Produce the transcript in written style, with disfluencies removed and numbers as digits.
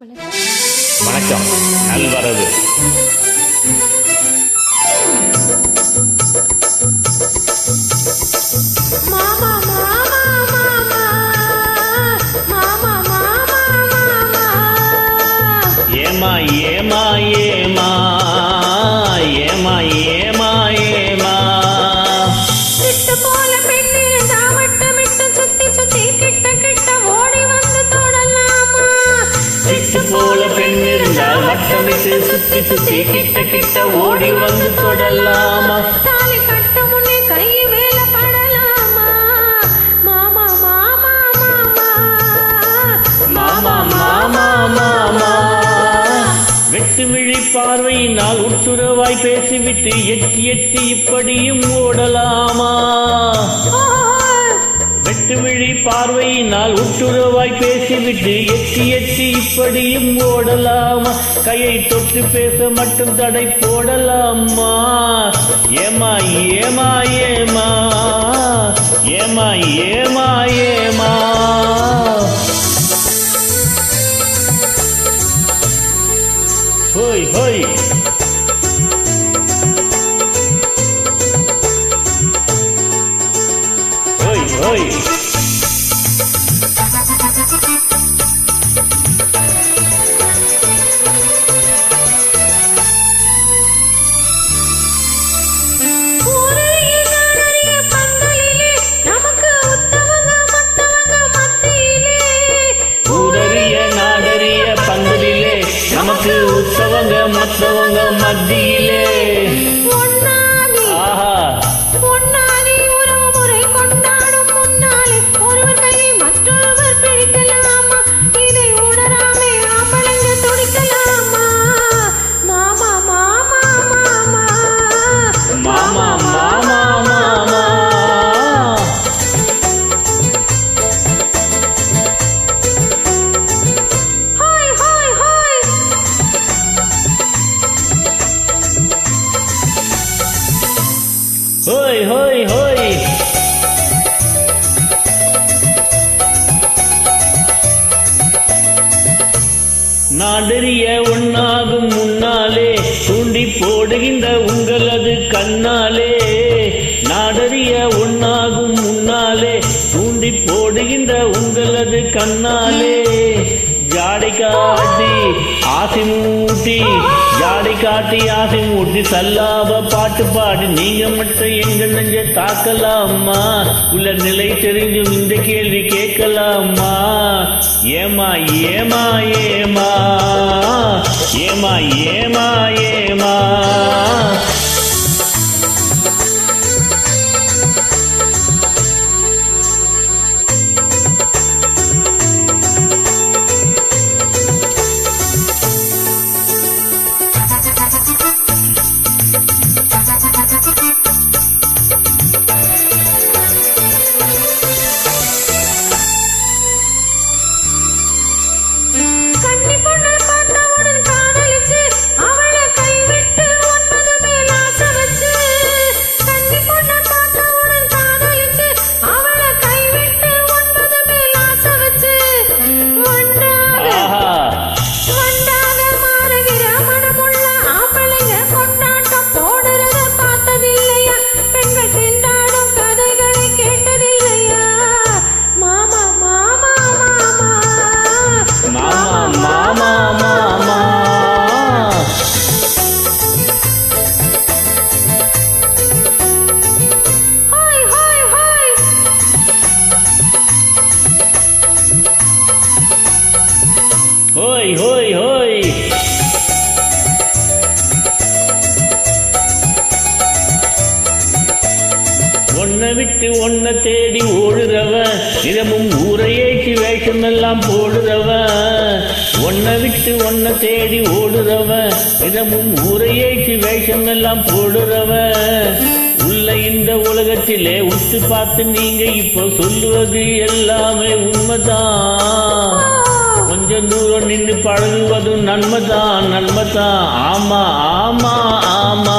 வணக்கம். நல்வரவு. ஏமா ஏமா ஏமா ஏமா ஏமா ஏமா சிட்டு போல பெண்ணிருந்தா வட்டமிட்டு சுத்தி சுத்தி கிட்ட கிட்ட ஓடி வந்து தொடலாமா? சிட்டு போல பெண் இருந்தால் வட்டமிட்டு சுத்தி சுத்தி கிட்ட கிட்ட ஓடி வந்து தொடலாமா? தாலி கட்ட முன்னே கை மேல படலாமா? மாமா மாமா மாமா மாமா மாமா மாமா வெட்டு விழி பார்வையினால் உட்டுறவாய் பேசிவிட்டு எட்டி எட்டி இப்படியும் ஓடலாமா? வெட்டு விழி பார்வையினால் உட்டுறவாய் பேசிவிட்டு எட்டி எட்டி இப்படியும் ஓடலாமா? கையை தொட்டு பேச மட்டும் தடை போடலாமா? ஏமா ஏமா ஏமா ஏமா ஏமா ஏமா ஹோய் ஹோய் ஹோய் ஹோய் நமக்கு உற்சவங்க மற்றவங்க மத்தியிலே ஆஹா பொன்னாதி உறவு முறை கொண்டாடும் முன்னாலே ஒருவர் கையை மற்றொருவர் பிடிக்கலாமா? இதை உணராமே ஆம்பளைங்க துடிக்கலாமா? மாமா மாமா மாமா மாமா மாமா மாமா ஹாய் ஹாய் ஹாய் ஹோய் ஹோய் ஹோய் நாடறிய ஒன்னாகும் முன்னாலே தூண்டி போடுகின்ற உங்களது கண்ணாலே நாடறிய ஒன்னாகும் முன்னாலே தூண்டி போடுகின்ற உங்களது கண்ணாலே ஜாடை காட்டி ஆசை மூட்டி ஜாடை காட்டி ஆசை மூட்டி சல்லாப பாட்டு பாடி நீங்க மட்டும் எங்க நெஞ்ச தாக்கலாமா? உள்ள நிலை தெரிஞ்சும் இந்த கேள்வி கேட்கலாமா? ஏமா ஏமா ஏமா ஏமா ஏமா ஏமா கன்னி பொண்ணை பார்த்தவுடன் காதலிச்சு அவளை கைவிட்டு 9 மேல் ஆசை வச்சு கன்னி பொண்ணை பார்த்தவுடன் காதலிச்சு அவளை கைவிட்டு 9 மேல் ஆசை வச்சு வண்டாக ஆஹா மாறுகிற மனமுள்ள ஆம்பளைங்க கொண்டாட்டம் போடுறத பார்த்ததில்லையா? பெண்கள் திண்டாடும் கதைகளை கேட்டதில்லையா? மாமா மாமா மாமா மாமா மாமா மாமா ஹாய் ஹாய் ஹாய் ஹோய் ஹோய் ஹோய் ஒன்ன விட்டு ஒன்ன தேடி ஓடுறவன் தினமும் ஊரையேற்றி வேஷம் எல்லாம் போடுறவன் ஒன்ன விட்டு ஒன்ன தேடி ஓடுறவன் தினமும் ஊரையேற்றி வேஷம் எல்லாம் போடுறவன் உள்ள இந்த உலகத்திலே உத்து பார்த்து நீங்க இப்போ சொல்லுவது எல்லாமே உண்மைதான். கொஞ்சம் தூரம் நின்று பழகுவதும் நன்மைதான் நன்மைதான். ஆமா ஆமா ஆமா